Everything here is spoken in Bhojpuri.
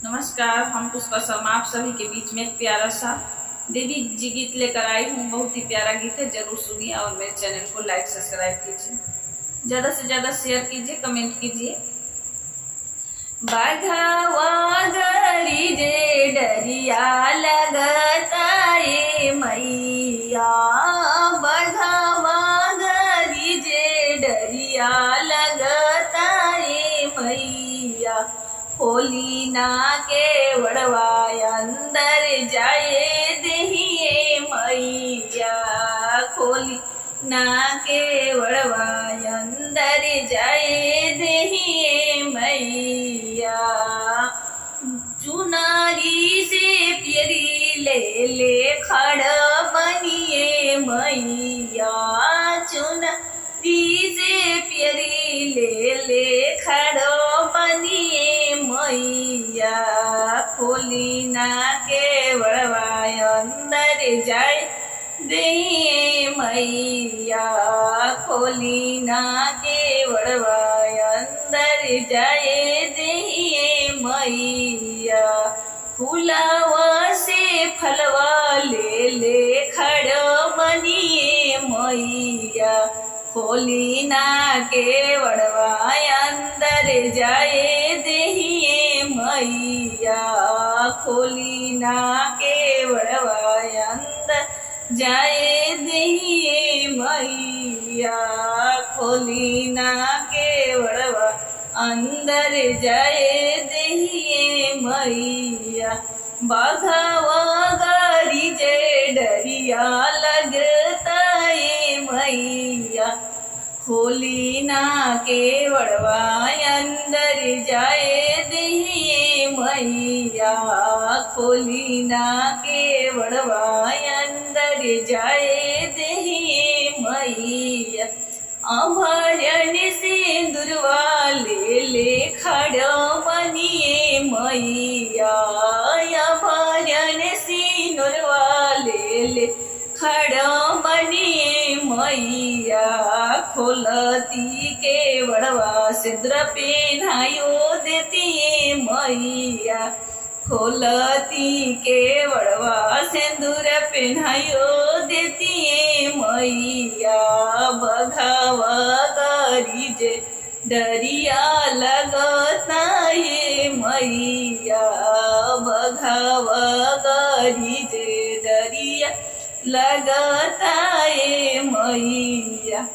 नमस्कार, हम पुष्पा शर्मा आप सभी के बीच में एक प्यारा सा देवी जी गीत लेकर आई हूँ। बहुत ही प्यारा गीत है, जरूर सुनिए और मेरे चैनल को लाइक सब्सक्राइब कीजिए, ज्यादा से ज्यादा शेयर कीजिए, कमेंट कीजिए। बाघावा गरी जे डरिया लगता ये मैया, बाघावा गरी जे डरिया लगता ये मैया, खोली ना के वड़वाय अंदर जाए दहिए मैया, खोली ना के वड़वाय अंदर जाए दहिए मैया। चुनारी से प्यारी ले ले खड़ बनिए मैया, चुनारी से प्यारी ले ले खड़ बनिए मैया, खोली ना के वड़वाय अंदर जाए दे मैया, खोली ना के वड़वाय अंदर जाए दे मैया। फूलावा से फलवा ले ले खड़ बनिए मैया, खोली ना के वड़वाय अंदर जाए दहिए मैया, खोली ना के वड़वाय अंदर जाए दहिए मैया, खोली ना के वड़वा अंदर जाए दहिए मैया। बाघावा गाड़ी जे डरिया लगता ये मैया, खोली ना के वड़वाय अंदर जाए दहिए मैया, खोली ना के वड़वाय अंदर जाए दहिए मैया। आभरण सिंदूरवा ले ले खड़ बनिए मैया, आभरण सिंदूरवा ले ले खड़ बनिए मैया, खोलती के वड़वा सिंदूर पहनायो देती मैया, खोलती के वड़वा सिंदूर पहनायो देती मैया। बघावा गारी जे डरिया लगता ये मैया, बघावा गारी जे डरिया लगता ये मैया।